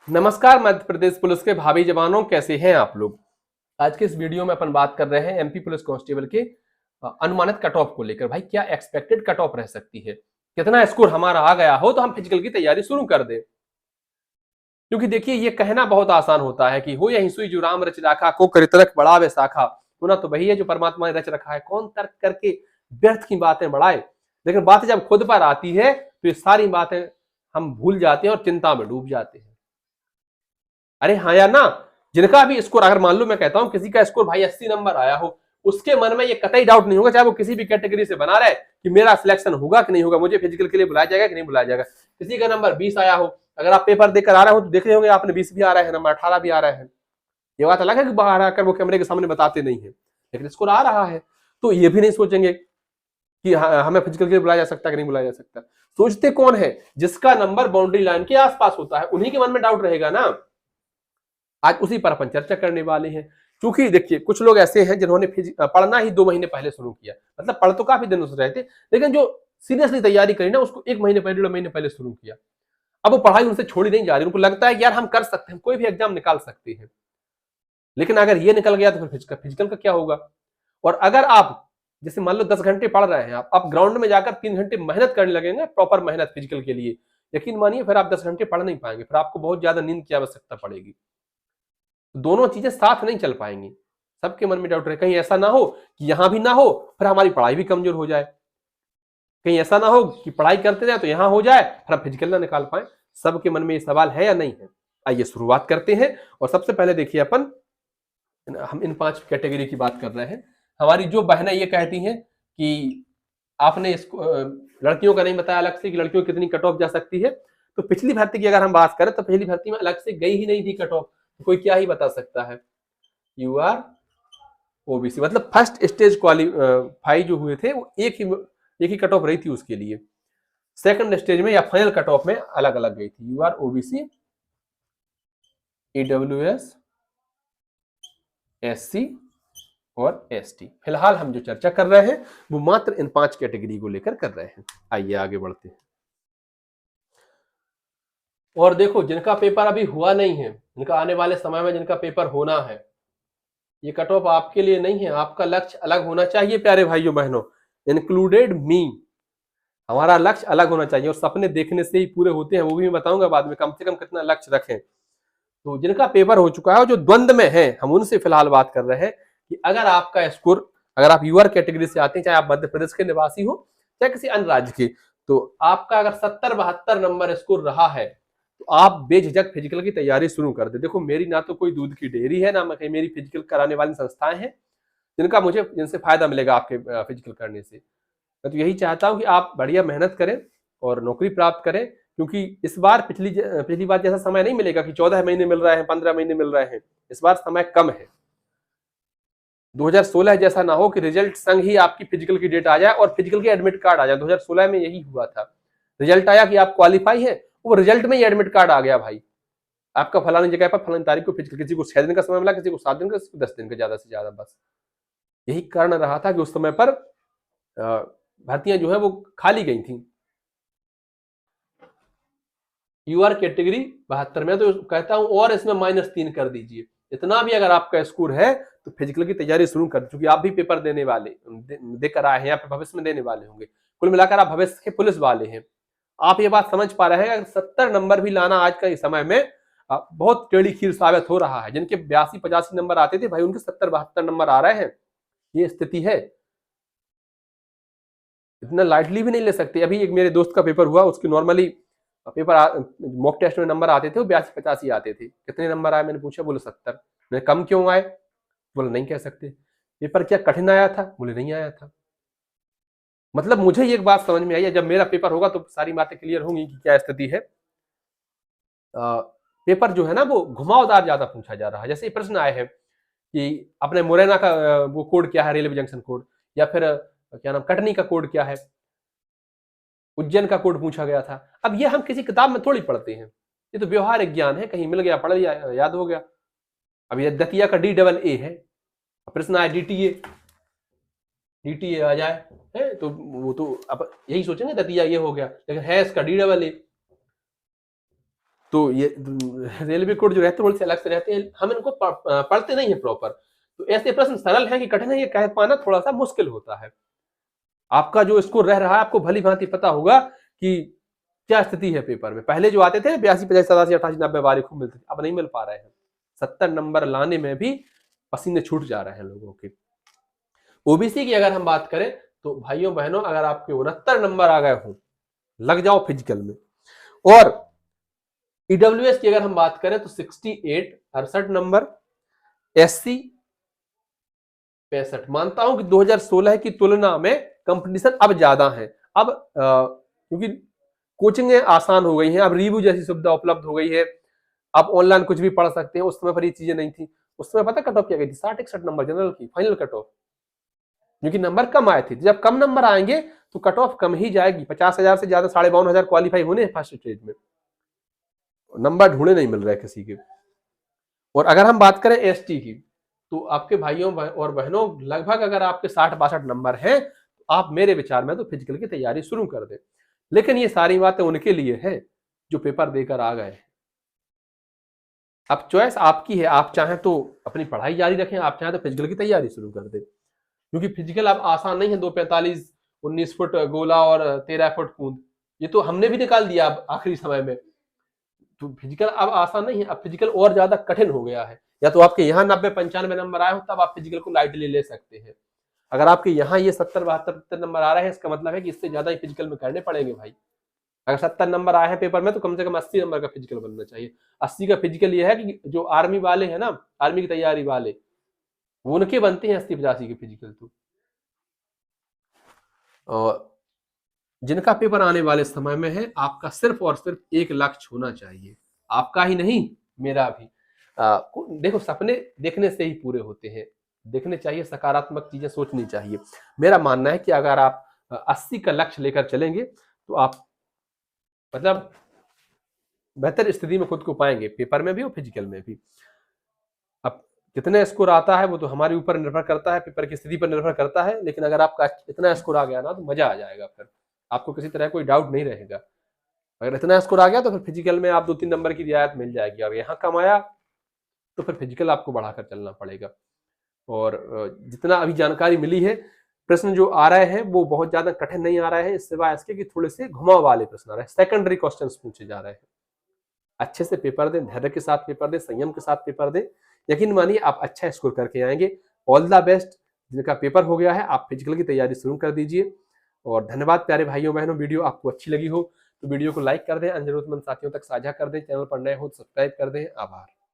नमस्कार मध्य प्रदेश पुलिस के भावी जवानों, कैसे हैं आप लोग। आज के इस वीडियो में अपन बात कर रहे हैं एमपी पुलिस कांस्टेबल के अनुमानित कट ऑफ को लेकर। भाई क्या एक्सपेक्टेड कट ऑफ रह सकती है, कितना स्कोर हमारा आ गया हो तो हम फिजिकल की तैयारी शुरू कर दें। क्योंकि देखिए ये कहना बहुत आसान होता है कि हो यही सुई जो राम रच राखा को करितरक बढ़ावे शाखा। होना तो वही है जो परमात्मा ने रच रखा है, कौन तर्क करके व्यर्थ की बातें बढ़ाए। लेकिन बातें जब खुद पर आती है तो ये सारी बातें हम भूल जाते हैं और चिंता में डूब जाते हैं। अरे हाँ या ना, जिनका भी स्कोर, अगर मान लो मैं कहता हूं किसी का स्कोर भाई 80 नंबर आया हो, उसके मन में ये कतई डाउट नहीं होगा, चाहे वो किसी भी कैटेगरी से बना रहे, कि मेरा सिलेक्शन होगा कि नहीं होगा, मुझे फिजिकल के लिए बुलाया जाएगा कि नहीं बुलाया जाएगा। किसी का नंबर 20 आया हो, अगर आप पेपर देकर आ रहे हो तो देख रहे होंगे आपने 20 भी आ रहा है, नंबर 18 भी आ रहा है। ये बात अलग है कि बाहर आकर वो कैमरे के सामने बताते नहीं है, लेकिन स्कोर आ रहा है तो ये भी नहीं सोचेंगे कि हमें फिजिकल के लिए बुलाया जा सकता है कि नहीं बुलाया जा सकता। सोचते कौन है, जिसका नंबर बाउंड्री लाइन के आसपास होता है, उन्हीं के मन में डाउट रहेगा ना। आज उसी पर अपन चर्चा करने वाले हैं। क्योंकि देखिए कुछ लोग ऐसे हैं जिन्होंने पढ़ना ही 2 महीने पहले शुरू किया, मतलब पढ़ तो काफी दिनों से रहे थे, लेकिन जो सीरियसली तैयारी करी ना उसको 1 महीने पहले 1.5 महीने पहले शुरू किया। अब वो पढ़ाई उनसे छोड़ी नहीं जा रही, उनको लगता है कि यार हम कर सकते हैं, कोई भी एग्जाम निकाल सकते हैं। लेकिन अगर ये निकल गया तो फिर फिजिकल का क्या होगा। और अगर आप जैसे मान लो 10 घंटे पढ़ रहे हैं, आप ग्राउंड में जाकर 3 घंटे मेहनत करने लगेंगे, प्रॉपर मेहनत फिजिकल के लिए, यकीन मानिए फिर आप 10 घंटे पढ़ नहीं पाएंगे, फिर आपको बहुत ज्यादा नींद की आवश्यकता पड़ेगी। दोनों चीजें साथ नहीं चल पाएंगी। सबके मन में डाउट रहे, कहीं ऐसा ना हो कि यहां भी ना हो फिर हमारी पढ़ाई भी कमजोर हो जाए, कहीं ऐसा ना हो कि पढ़ाई करते जाए तो यहां हो जाए फिर हम फिजिकल ना निकाल पाए। सबके मन में ये सवाल है या नहीं है। आइए शुरुआत करते हैं। और सबसे पहले देखिए अपन, हम इन 5 कैटेगरी की बात कर रहे हैं। हमारी जो बहनें ये कहती हैं कि आपने इसको लड़कियों का नहीं बताया अलग से कि लड़कियों की कितनी कट ऑफ जा सकती है। तो पिछली भर्ती की अगर हम बात करें तो पहली भर्ती में अलग से गई ही नहीं थी कट ऑफ, तो कोई क्या ही बता सकता है। यू आर ओबीसी, मतलब फर्स्ट स्टेज क्वालिफाई जो हुए थे वो एक ही कट ऑफ रही थी उसके लिए। सेकंड स्टेज में या फाइनल कट ऑफ में अलग अलग गई थी। U R OBC, EWS, SC और एसटी। फिलहाल हम जो चर्चा कर रहे हैं वो मात्र इन 5 कैटेगरी को लेकर कर रहे हैं। आइए आगे बढ़ते हैं। और देखो जिनका पेपर अभी हुआ नहीं है, जिनका आने वाले समय में जिनका पेपर होना है, ये कट ऑफ आपके लिए नहीं है। आपका लक्ष्य अलग होना चाहिए प्यारे भाइयों बहनों, इंक्लूडेड मी। हमारा लक्ष्य अलग होना चाहिए और सपने देखने से ही पूरे होते हैं, वो भी मैं बताऊंगा बाद में, कम से कम कितना लक्ष्य रखें। तो जिनका पेपर हो चुका है और जो द्वंद्व में है, हम उनसे फिलहाल बात कर रहे हैं कि अगर आपका स्कोर, अगर आप यूआर कैटेगरी से आते हैं, चाहे आप मध्य प्रदेश के निवासी हो चाहे किसी अन्य राज्य के, तो आपका अगर 70-72 नंबर स्कोर रहा है तो आप बेझिझक फिजिकल की तैयारी शुरू कर दे। देखो मेरी ना तो कोई दूध की डेयरी है, ना कहीं मेरी फिजिकल कराने वाली संस्थाएं हैं जिनसे फायदा मिलेगा आपके फिजिकल करने से। मैं तो यही चाहता हूं कि आप बढ़िया मेहनत करें और नौकरी प्राप्त करें। क्योंकि इस बार पिछली बार जैसा समय नहीं मिलेगा कि 14 महीने मिल रहे हैं, 15 महीने मिल रहे हैं। इस बार समय कम है। 2016 जैसा ना हो कि रिजल्ट संग ही आपकी फिजिकल की डेट आ जाए और फिजिकल की एडमिट कार्ड आ जाए। 2016 में यही हुआ था, रिजल्ट आया कि आप क्वालिफाई है, वो रिजल्ट में ही एडमिट कार्ड आ गया भाई, आपका फलानी जगह पर फलानी तारीख को फिजिकल। किसी को 6 दिन का समय मिला, किसी को 7 दिन का, किसी को 10 दिन का, ज्यादा से ज्यादा। बस यही कारण रहा था कि उस समय पर भर्तियां जो है वो खाली गई थी। यूआर कैटेगरी 72 में तो कहता हूं और इसमें -3 कर दीजिए। इतना भी अगर आपका स्कोर है तो फिजिकल की तैयारी शुरू कर, चूंकि आप भी पेपर देने वाले देकर आए हैं या फिर भविष्य में देने वाले होंगे। कुल मिलाकर आप भविष्य के पुलिस वाले हैं। आप ये बात समझ पा रहे हैं, अगर 70 नंबर भी लाना आज के समय में बहुत टेढ़ी खीर साबित हो रहा है। जिनके 82-85 नंबर आते थे भाई, उनके 70-72 नंबर आ रहे हैं। ये स्थिति है, इतना लाइटली भी नहीं ले सकते। अभी एक मेरे दोस्त का पेपर हुआ, उसकी नॉर्मली पेपर मॉक टेस्ट में नंबर आते थे वो 82-85 आते थे। कितने नंबर आए मैंने पूछा, बोले 70। मैंने कम क्यों आए, बोले नहीं कह सकते। पेपर क्या कठिन आया था, बोले नहीं आया था। मतलब मुझे एक बात समझ में आई है, जब मेरा पेपर होगा तो सारी बातें क्लियर होंगी कि क्या स्थिति है। पेपर जो है ना वो घुमावदार ज्यादा पूछा जा रहा है। जैसे प्रश्न आए हैं कि अपने मुरैना का वो कोड क्या है, रेलवे जंक्शन कोड, या फिर क्या नाम, कटनी का कोड क्या है, उज्जैन का कोड पूछा गया था। अब ये हम किसी किताब में थोड़ी पढ़ते हैं, ये तो व्यवहारिक ज्ञान है, कहीं मिल गया पढ़ लिया याद हो गया। अब ये दतिया का DAA है, प्रश्न आया DTA आ जाए है तो वो तो अब यही सोचेंगे दतिया ये हो गया, लेकिन है इसका DAA। तो ये रेलवे कोड जो रहते हैं थोड़े से अलग से रहते हैं, हम इनको पढ़ते नहीं है प्रॉपर। तो ऐसे प्रश्न सरल है कि कठिन है, ये कह पाना थोड़ा सा मुश्किल होता है। आपका जो स्कोर रह रहा है आपको भली भांति पता होगा कि क्या स्थिति है पेपर में। पहले जो आते थे 82, 85, 87, 88, 90 बारी खूब मिलते थे, अब नहीं मिल पा रहे हैं। 70 नंबर लाने में भी पसीने छूट जा रहे हैं लोगों के। ओबीसी की अगर हम बात करें तो भाइयों बहनों, अगर आपके 69 नंबर आ गए हों, लग जाओ फिजिकल में। और ईडब्ल्यूएस की अगर हम बात करें तो 68, 68 नंबर, एससी 65। मानता हूं कि 2016 की तुलना में कंपटीशन अब ज्यादा है। अब क्योंकि कोचिंगें आसान हो गई हैं, अब रिव्यू जैसी सुविधा उपलब्ध हो गई है, आप ऑनलाइन कुछ भी पढ़ सकते हैं। उस समय पर ये चीजें नहीं थी। उस समय पता कट ऑफ क्या गई थी? 60-61 नंबर जनरल की फाइनल कट ऑफ, क्योंकि नंबर कम आए थे। जब कम नंबर आएंगे तो कट ऑफ कम ही जाएगी। 50,000 से ज्यादा 52,500 क्वालिफाई होने हैं फर्स्ट स्टेज में, नंबर ढूंढे नहीं मिल रहे किसी के। और अगर हम बात करें एसटी की, तो आपके भाइयों और बहनों लगभग अगर आपके 60-62 नंबर हैं तो आप मेरे विचार में तो फिजिकल की तैयारी शुरू कर दें। लेकिन ये सारी बातें उनके लिए है जो पेपर देकर आ गए। अब चॉइस आपकी है, आप चाहें तो अपनी पढ़ाई जारी रखें, आप चाहें तो फिजिकल की तैयारी शुरू कर दें। क्योंकि फिजिकल अब आसान नहीं है। 2:45, 19 फुट गोला और 13 फुट कूद, ये तो हमने भी निकाल दिया अब आखिरी समय में। तो फिजिकल अब आसान नहीं है, अब फिजिकल और ज्यादा कठिन हो गया है। या तो आपके यहाँ 90-95 नंबर आए हो तब आप फिजिकल को लाइटली ले सकते हैं। अगर आपके यहाँ ये 70-72 नंबर आ रहे हैं, इसका मतलब है कि इससे ज्यादा ही फिजिकल में करने पड़ेंगे भाई। अगर 70 नंबर आए हैं पेपर में तो कम से कम 80 नंबर का फिजिकल बनना चाहिए। 80 का फिजिकल ये है कि जो आर्मी वाले हैं ना, आर्मी की तैयारी वाले, वो उनके बनते हैं 80-85 के फिजिकल। तो और जिनका पेपर आने वाले समय में है, आपका सिर्फ और सिर्फ एक लक्ष्य होना चाहिए, आपका ही नहीं मेरा भी। देखो, सपने देखने से ही पूरे होते हैं, देखने चाहिए, सकारात्मक चीजें सोचनी चाहिए। मेरा मानना है कि अगर आप 80 का लक्ष्य लेकर चलेंगे तो आप मतलब बेहतर स्थिति में खुद को पाएंगे, पेपर में भी और फिजिकल में भी। अब कितने स्कोर आता है वो तो हमारे ऊपर निर्भर करता है, पेपर की स्थिति पर निर्भर करता है। लेकिन अगर आपका इतना स्कोर आ गया ना तो मजा आ जाएगा, फिर आपको किसी तरह कोई डाउट नहीं रहेगा। अगर इतना स्कोर आ गया तो फिर फिजिकल में आप 2-3 नंबर की रियायत मिल जाएगी। अगर यहाँ कम आया तो फिर फिजिकल आपको बढ़ाकर चलना पड़ेगा। और जितना अभी जानकारी मिली है, प्रश्न जो आ रहे हैं वो बहुत ज्यादा कठिन नहीं आ रहे हैं, सिवाय इसके कि थोड़े से घुमाव वाले प्रश्न आ रहे हैं, सेकेंडरी क्वेश्चन पूछे जा रहे हैं। अच्छे से पेपर दें, धैर्य के साथ पेपर दें, संयम के साथ पेपर दें, यकीन मानिए आप अच्छा स्कोर करके आएंगे। All the best. जिनका पेपर हो गया है आप फिजिकल की तैयारी शुरू कर दीजिए। और धन्यवाद प्यारे भाइयों बहनों। वीडियो आपको अच्छी लगी हो तो वीडियो को लाइक कर दें, अन्य जरूरतमंद साथियों तक साझा कर दें, चैनल पर नए हो तो सब्सक्राइब कर दें। आभार।